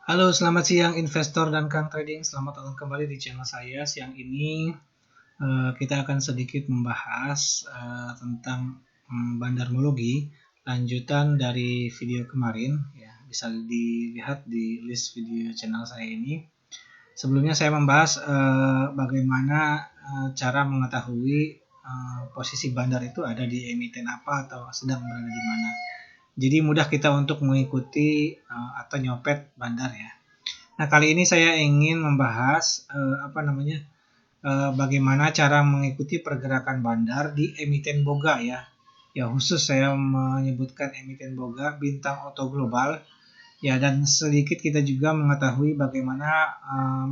Halo, selamat siang investor dan Kang Trading. Selamat datang kembali di channel saya. Siang ini kita akan sedikit membahas tentang bandarmologi, lanjutan dari video kemarin. Ya, bisa dilihat di list video channel saya ini. Sebelumnya saya membahas bagaimana cara mengetahui posisi bandar itu ada di emiten apa atau sedang berada di mana. Jadi mudah kita untuk mengikuti atau nyopet bandar ya. Nah, kali ini saya ingin membahas bagaimana cara mengikuti pergerakan bandar di emiten boga ya. Ya, khusus saya menyebutkan emiten boga bintang Auto Global. Ya, dan sedikit kita juga mengetahui bagaimana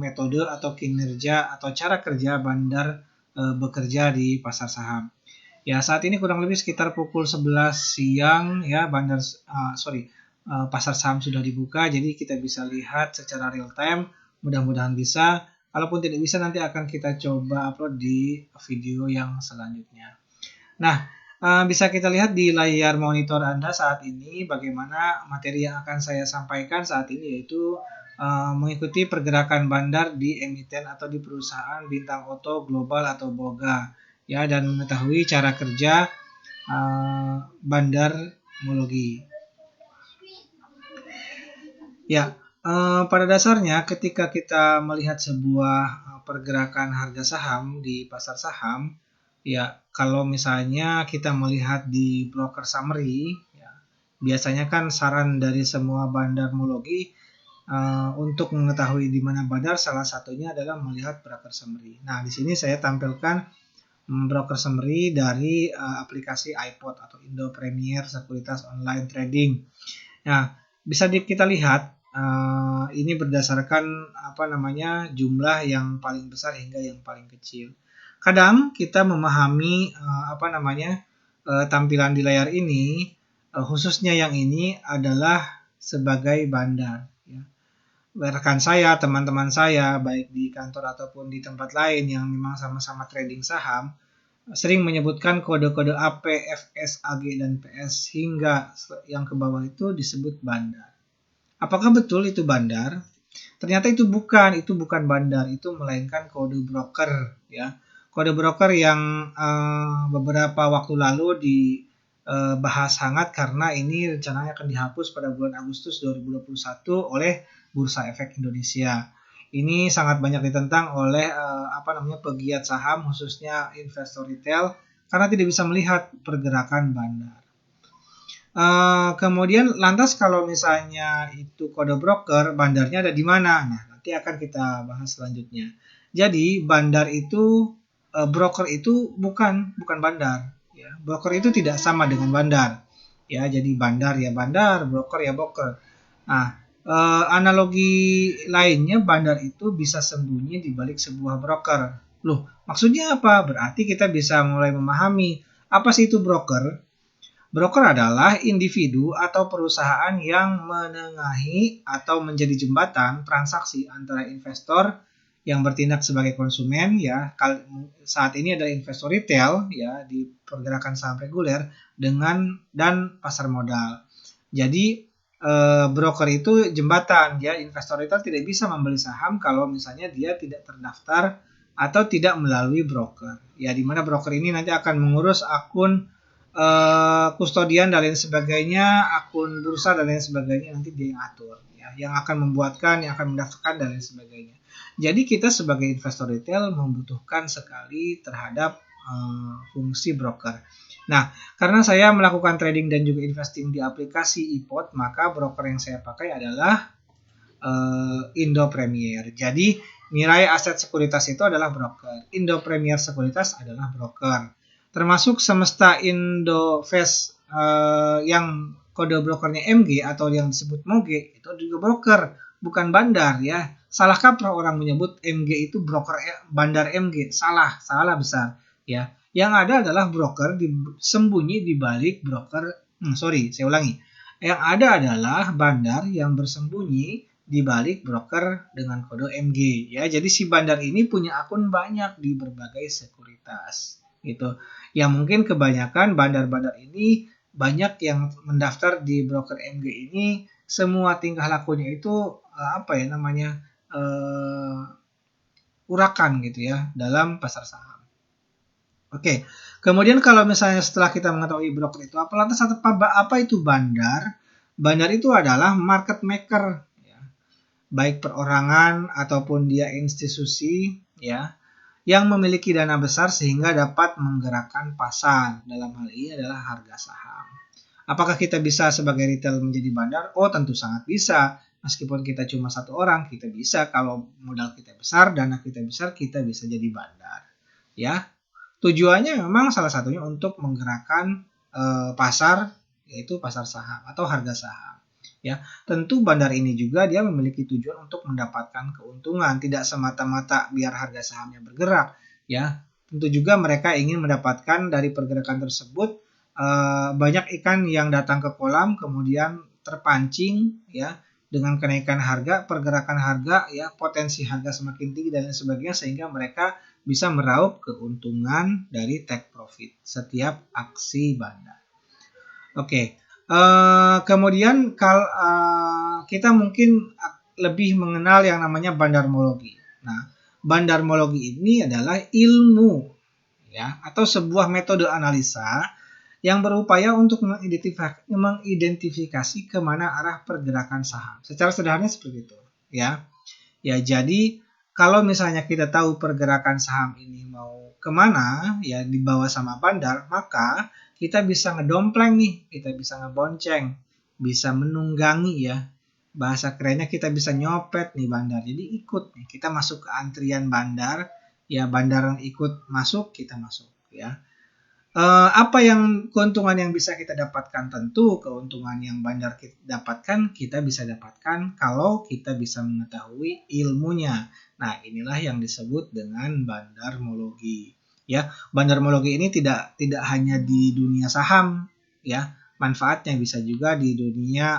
metode atau kinerja atau cara kerja bandar bekerja di pasar saham. Ya, saat ini kurang lebih sekitar pukul 11 siang ya, pasar saham sudah dibuka, jadi kita bisa lihat secara real time. Mudah-mudahan bisa. Kalaupun tidak bisa, nanti akan kita coba upload di video yang selanjutnya. Nah, bisa kita lihat di layar monitor Anda saat ini bagaimana materi yang akan saya sampaikan saat ini, yaitu mengikuti pergerakan bandar di emiten atau di perusahaan bintang Auto Global atau Boga ya, dan mengetahui cara kerja bandarmologi. Ya, pada dasarnya ketika kita melihat sebuah pergerakan harga saham di pasar saham, ya kalau misalnya kita melihat di broker summary, ya, biasanya kan saran dari semua bandarmologi untuk mengetahui di mana bandar, salah satunya adalah melihat broker summary. Nah, di sini saya tampilkan broker summary dari aplikasi iPod atau Indo Premier Sekuritas Online Trading. Nah, bisa kita lihat ini berdasarkan jumlah yang paling besar hingga yang paling kecil. Kadang kita memahami tampilan di layar ini, khususnya yang ini adalah sebagai bandar. Ya. Rekan saya, teman-teman saya, baik di kantor ataupun di tempat lain yang memang sama-sama trading saham, sering menyebutkan kode-kode AP, FS, AG, dan PS hingga yang ke bawah itu disebut bandar. Apakah betul itu bandar? Ternyata itu bukan bandar, itu melainkan kode broker ya. Kode broker yang beberapa waktu lalu dibahas hangat karena ini rencananya akan dihapus pada bulan Agustus 2021 oleh Bursa Efek Indonesia. Ini sangat banyak ditentang oleh pegiat saham, khususnya investor retail, karena tidak bisa melihat pergerakan bandar. Kemudian lantas kalau misalnya itu kode broker, bandarnya ada di mana? Nah, nanti akan kita bahas selanjutnya. Jadi bandar itu broker itu bukan bandar. Ya. Broker itu tidak sama dengan bandar. Ya, jadi bandar ya bandar, broker ya broker. Nah, analogi lainnya, bandar itu bisa sembunyi di balik sebuah broker. Loh, maksudnya apa? Berarti kita bisa mulai memahami apa sih itu broker. Broker adalah individu atau perusahaan yang menengahi atau menjadi jembatan transaksi antara investor yang bertindak sebagai konsumen ya, saat ini adalah investor retail ya di pergerakan saham reguler dan pasar modal. Jadi broker itu jembatan ya, investor retail tidak bisa membeli saham kalau misalnya dia tidak terdaftar atau tidak melalui broker. Ya, di mana broker ini nanti akan mengurus akun kustodian dan lain sebagainya, akun bursa dan lain sebagainya, nanti dia yang atur ya, yang akan membuatkan, yang akan mendaftarkan dan lain sebagainya. Jadi kita sebagai investor retail membutuhkan sekali terhadap fungsi broker. Nah, karena saya melakukan trading dan juga investing di aplikasi iPod, maka broker yang saya pakai adalah Indo Premier. Jadi Mirai Aset Sekuritas itu adalah broker, Indo Premier Sekuritas adalah broker. Termasuk Semesta Indovest yang kode brokernya MG atau yang disebut MOGE itu juga broker, bukan bandar ya. Salah kaprah orang menyebut MG itu broker bandar MG, salah besar ya. Yang ada adalah broker sembunyi di balik broker. Saya ulangi. Yang ada adalah bandar yang bersembunyi di balik broker dengan kode MG ya. Jadi si bandar ini punya akun banyak di berbagai sekuritas gitu. Ya mungkin kebanyakan bandar-bandar ini banyak yang mendaftar di broker MG ini, semua tingkah lakunya itu urakan gitu ya dalam pasar saham. Oke, kemudian kalau misalnya setelah kita mengetahui broker itu lantas apa itu bandar? Bandar itu adalah market maker, ya, baik perorangan ataupun dia institusi, ya, yang memiliki dana besar sehingga dapat menggerakkan pasar. Dalam hal ini adalah harga saham. Apakah kita bisa sebagai retail menjadi bandar? Oh, tentu sangat bisa. Meskipun kita cuma satu orang, kita bisa. Kalau modal kita besar, dana kita besar, kita bisa jadi bandar. Ya, tujuannya memang salah satunya untuk menggerakkan pasar, yaitu pasar saham atau harga saham. Ya, tentu bandar ini juga dia memiliki tujuan untuk mendapatkan keuntungan, tidak semata-mata biar harga sahamnya bergerak. Ya, tentu juga mereka ingin mendapatkan dari pergerakan tersebut banyak ikan yang datang ke kolam kemudian terpancing ya dengan kenaikan harga, pergerakan harga ya, potensi harga semakin tinggi dan lain sebagainya sehingga mereka bisa meraup keuntungan dari take profit setiap aksi bandar. Oke. Kemudian kita mungkin lebih mengenal yang namanya bandarmologi. Nah, bandarmologi ini adalah ilmu ya atau sebuah metode analisa yang berupaya untuk mengidentifikasi kemana arah pergerakan saham. Secara sederhana seperti itu, ya. Ya, jadi kalau misalnya kita tahu pergerakan saham ini mau kemana, ya dibawa sama bandar, maka kita bisa ngedompleng nih, kita bisa ngebonceng, bisa menunggangi ya. Bahasa kerennya kita bisa nyopet nih bandar. Jadi ikut nih, kita masuk ke antrian bandar, ya bandar yang ikut masuk, kita masuk ya. Apa yang keuntungan yang bisa kita dapatkan? Tentu keuntungan yang bandar kita dapatkan kita bisa dapatkan kalau kita bisa mengetahui ilmunya. Nah, inilah yang disebut dengan bandarmologi. Ya, bandarmologi ini tidak hanya di dunia saham, ya. Manfaatnya bisa juga di dunia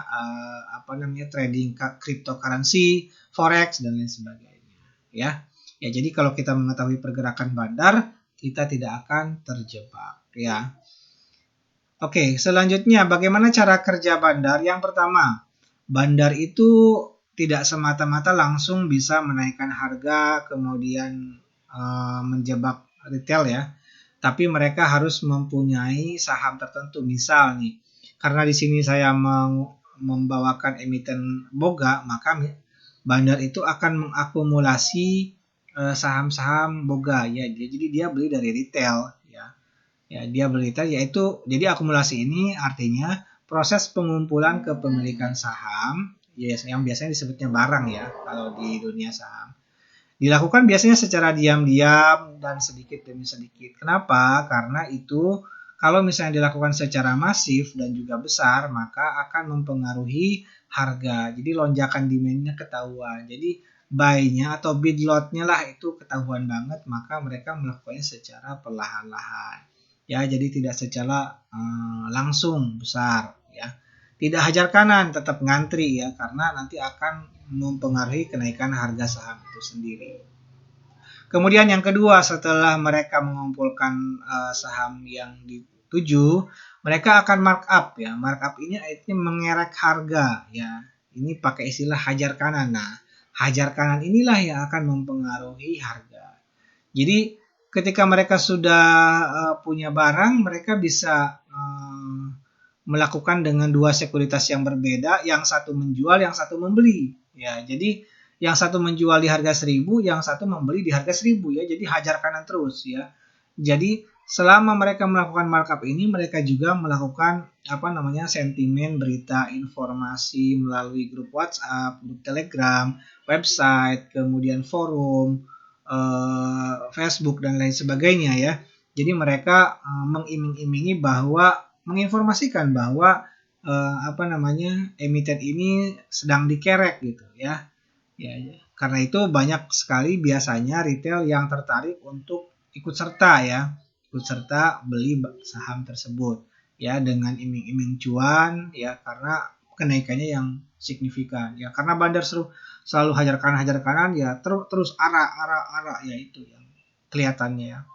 trading cryptocurrency, forex dan lain sebagainya, ya. Ya, jadi kalau kita mengetahui pergerakan bandar, kita tidak akan terjebak. Ya. Oke, selanjutnya bagaimana cara kerja bandar? Yang pertama, bandar itu tidak semata-mata langsung bisa menaikkan harga kemudian menjebak retail ya. Tapi mereka harus mempunyai saham tertentu. Misal nih, karena di sini saya membawakan emiten boga, maka bandar itu akan mengakumulasi saham-saham boga ya. Jadi dia beli dari retail. Ya, dia beli retail yaitu jadi akumulasi ini artinya proses pengumpulan kepemilikan saham ya, yang biasanya disebutnya barang ya kalau di dunia saham. Dilakukan biasanya secara diam-diam dan sedikit demi sedikit. Kenapa? Karena itu kalau misalnya dilakukan secara masif dan juga besar maka akan mempengaruhi harga. Jadi lonjakan demand-nya ketahuan. Jadi buy-nya atau bid lot-nya lah itu ketahuan banget maka mereka melakukannya secara perlahan-lahan. Ya, jadi tidak secara langsung besar ya. Tidak hajar kanan, tetap ngantri ya karena nanti akan mempengaruhi kenaikan harga saham itu sendiri. Kemudian yang kedua, setelah mereka mengumpulkan saham yang dituju, mereka akan markup ya. Markup ini artinya mengerek harga ya. Ini pakai istilah hajar kanan. Nah, hajar kanan inilah yang akan mempengaruhi harga. Jadi ketika mereka sudah punya barang, mereka bisa melakukan dengan dua sekuritas yang berbeda, yang satu menjual, yang satu membeli. Ya, jadi yang satu menjual di harga 1.000, yang satu membeli di harga 1.000 ya. Jadi hajar kanan terus ya. Jadi selama mereka melakukan markup ini, mereka juga melakukan sentimen, berita, informasi melalui grup WhatsApp, grup Telegram, website, kemudian forum, Facebook dan lain sebagainya ya. Jadi mereka mengiming-imingi bahwa menginformasikan bahwa emiten ini sedang dikerek gitu ya. Ya. Karena itu banyak sekali biasanya retail yang tertarik untuk ikut serta ya. Ikut serta beli saham tersebut ya dengan iming-iming cuan ya karena kenaikannya yang signifikan ya karena bandar selalu hajar kanan ya terus arah ya itu yang kelihatannya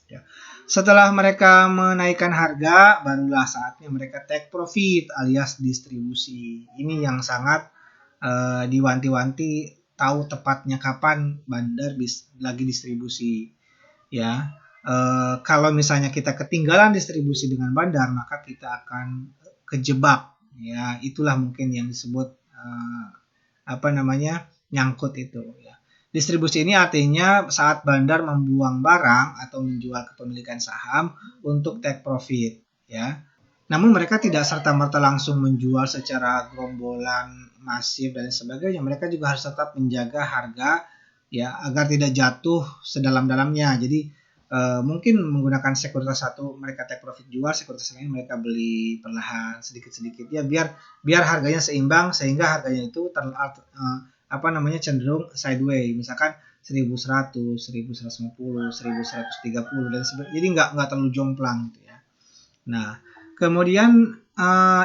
ya. Setelah mereka menaikkan harga barulah saatnya mereka take profit alias distribusi. Ini yang sangat diwanti-wanti tahu tepatnya kapan bandar lagi distribusi, ya. Kalau misalnya kita ketinggalan distribusi dengan bandar, maka kita akan kejebak, ya. Itulah mungkin yang disebut nyangkut itu, ya. Distribusi ini artinya saat bandar membuang barang atau menjual kepemilikan saham untuk take profit, ya. Namun mereka tidak serta-merta langsung menjual secara gerombolan, masif dan sebagainya. Mereka juga harus tetap menjaga harga, ya, agar tidak jatuh sedalam-dalamnya. Jadi mungkin menggunakan sekuritas satu mereka take profit jual, sekuritas lain mereka beli perlahan sedikit-sedikit, ya, biar harganya seimbang sehingga harganya itu cenderung sideways, misalkan 1100, 1150, 1130 dan sebagainya. Jadi nggak terlalu jomplang gitu, ya. Nah, kemudian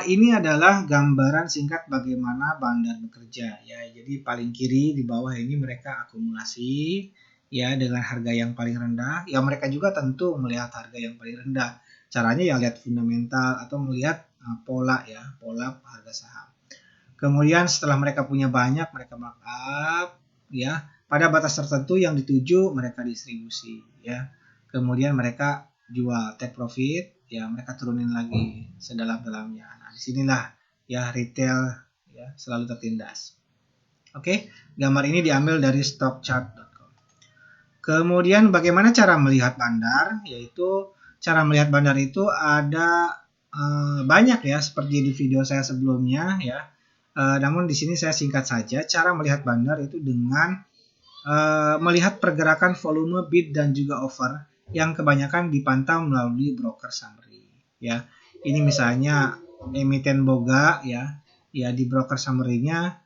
ini adalah gambaran singkat bagaimana bandar bekerja, ya. Jadi paling kiri di bawah ini mereka akumulasi, ya, dengan harga yang paling rendah. Ya, mereka juga tentu melihat harga yang paling rendah. Caranya ya lihat fundamental atau melihat pola, ya, pola harga saham. Kemudian setelah mereka punya banyak, mereka markup, ya, pada batas tertentu yang dituju mereka distribusi, ya. Kemudian mereka jual take profit, ya, mereka turunin lagi sedalam-dalamnya. Nah, disinilah, ya, retail, ya, selalu tertindas. Oke, gambar ini diambil dari stockchart.com. Kemudian bagaimana cara melihat bandar? Yaitu cara melihat bandar itu ada banyak, ya, seperti di video saya sebelumnya, ya. Namun di sini saya singkat saja. Cara melihat bandar itu dengan melihat pergerakan volume bid dan juga offer yang kebanyakan dipantau melalui broker summary, ya. Ini misalnya emiten boga, ya di broker summary-nya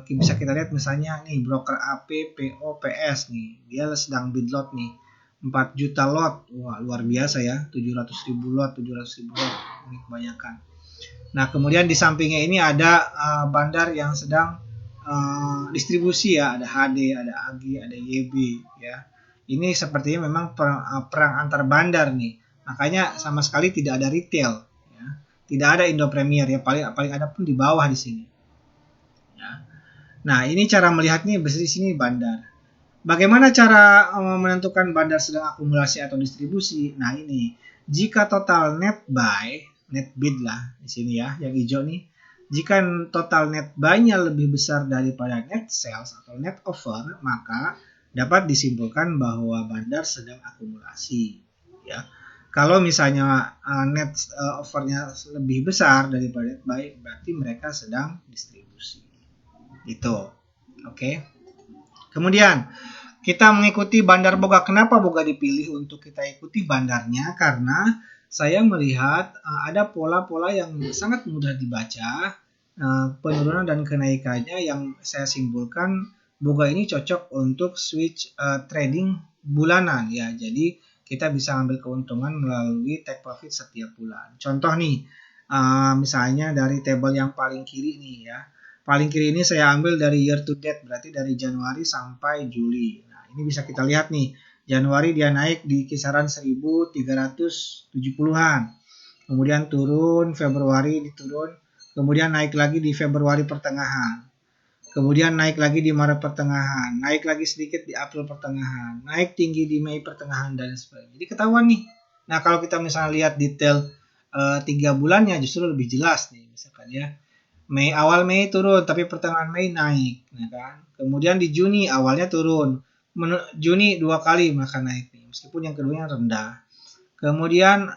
bisa kita lihat misalnya nih broker AP, PO, PS nih, dia sedang bid lot nih 4 juta lot. Wah, luar biasa, ya, 700.000 lot, 700.000 lot, ini kebanyakan. Nah, kemudian di sampingnya ini ada bandar yang sedang distribusi, ya, ada HD, ada AG, ada YB, ya. Ini sepertinya memang perang antar bandar nih. Makanya sama sekali tidak ada retail, ya. Tidak ada Indo Premier, ya, paling ada pun di bawah di sini. Ya. Nah, ini cara melihatnya di sini bandar. Bagaimana cara menentukan bandar sedang akumulasi atau distribusi? Nah, ini jika total net buy, net bid lah di sini, ya, yang hijau nih. Jika total net buy-nya lebih besar daripada net sales atau net offer, maka dapat disimpulkan bahwa bandar sedang akumulasi, ya. Kalau misalnya net offer-nya lebih besar daripada net buy, berarti mereka sedang distribusi. Itu. Oke. Kemudian kita mengikuti bandar boga. Kenapa boga dipilih untuk kita ikuti bandarnya? Karena saya melihat ada pola-pola yang sangat mudah dibaca, penurunan dan kenaikannya yang saya simpulkan boga ini cocok untuk switch trading bulanan, ya. Jadi kita bisa ambil keuntungan melalui take profit setiap bulan. Contoh nih, misalnya dari table yang paling kiri nih, ya. Paling kiri ini saya ambil dari year to date, berarti dari Januari sampai Juli. Nah, ini bisa kita lihat nih, Januari dia naik di kisaran 1370-an. Kemudian turun, Februari diturun, kemudian naik lagi di Februari pertengahan. Kemudian naik lagi di Maret pertengahan, naik lagi sedikit di April pertengahan, naik tinggi di Mei pertengahan dan sebagainya. Jadi ketahuan nih. Nah, kalau kita misalnya lihat detail 3 bulannya justru lebih jelas nih, misalkan, ya. Awal Mei turun, tapi pertengahan Mei naik, ya kan? Kemudian di Juni awalnya turun, Juni 2 kali maka naik nih, meskipun yang keduanya rendah. Kemudian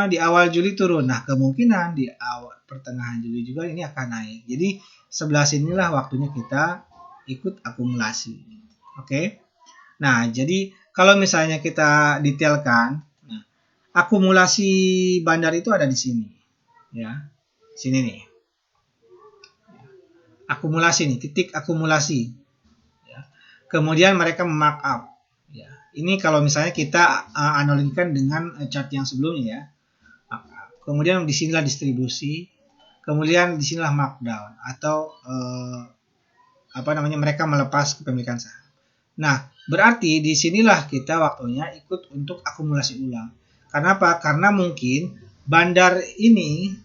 di awal Juli turun. Nah, kemungkinan di awal pertengahan Juli juga ini akan naik. Jadi sebelah sinilah waktunya kita ikut akumulasi. Oke. Nah, jadi kalau misalnya kita detailkan, nah, akumulasi bandar itu ada di sini, ya. Sini nih. Akumulasi nih, titik akumulasi. Ya. Kemudian mereka markup. Ya. Ini kalau misalnya kita analogikan dengan chart yang sebelumnya, ya. Kemudian disinilah distribusi. Kemudian disinilah markdown atau mereka melepas kepemilikan saham. Nah, berarti disinilah kita waktunya ikut untuk akumulasi ulang. Kenapa? Karena mungkin bandar ini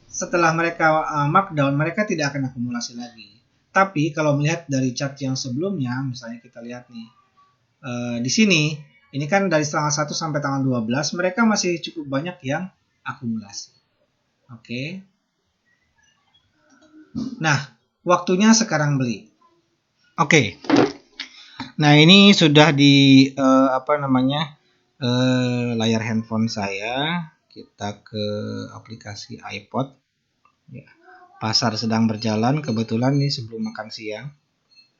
setelah mereka markdown, mereka tidak akan akumulasi lagi. Tapi kalau melihat dari chart yang sebelumnya, misalnya kita lihat nih, di sini, ini kan dari tanggal 1 sampai tanggal 12, mereka masih cukup banyak yang akumulasi. Oke. Nah, waktunya sekarang beli. Oke. Nah, ini sudah di layar handphone saya. Kita ke aplikasi iPod. Ya. Pasar sedang berjalan, kebetulan nih sebelum makan siang.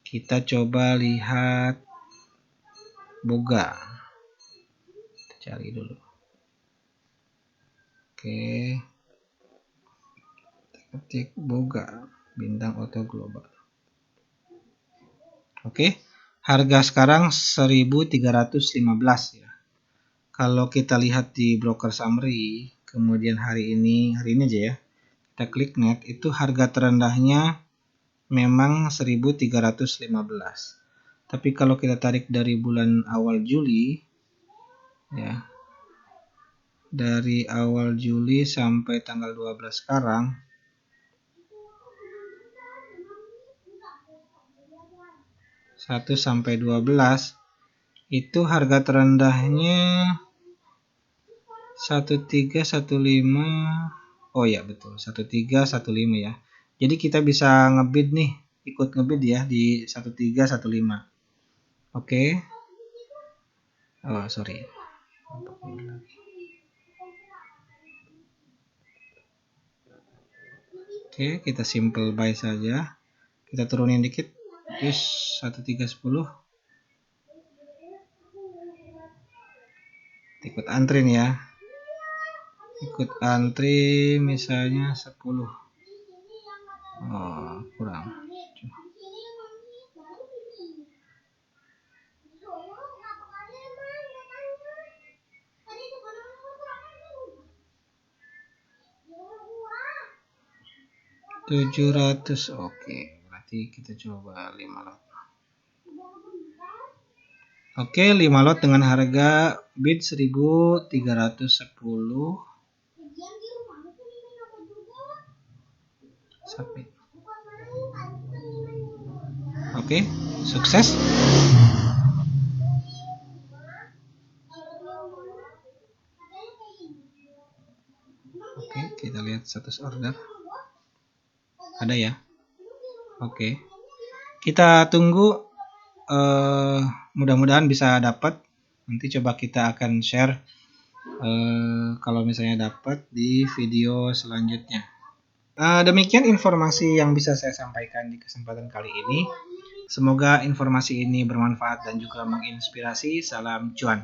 Kita coba lihat Boga. Kita cari dulu. Oke. Ketik Boga, Bintang Auto Global. Oke. Harga sekarang 1.315 ya. Kalau kita lihat di broker summary, kemudian hari ini aja ya. Kita klik net, itu harga terendahnya memang 1.315. Tapi kalau kita tarik dari bulan awal Juli ya. Dari awal Juli sampai tanggal 12 sekarang, sampai 12 itu harga terendahnya 1315. Oh ya betul, 1315 ya. Jadi kita bisa ngebid nih, ikut ngebid ya di 1315. Oke. Oh, sorry. Oke, kita simple buy saja. Kita turunin dikit. Yes, 1310. Ikut antri nih ya. Ikut antri misalnya 10. Oh, kurang. $700. Oke, berarti kita coba 5 lot. Oke, 5 lot dengan harga bid 1.310. Submit. Oke, sukses. Oke, kita lihat status order. Ada ya. Oke. Kita tunggu, mudah-mudahan bisa dapat. Nanti coba kita akan share kalau misalnya dapat di video selanjutnya. Demikian informasi yang bisa saya sampaikan di kesempatan kali ini. Semoga informasi ini bermanfaat dan juga menginspirasi. Salam cuan.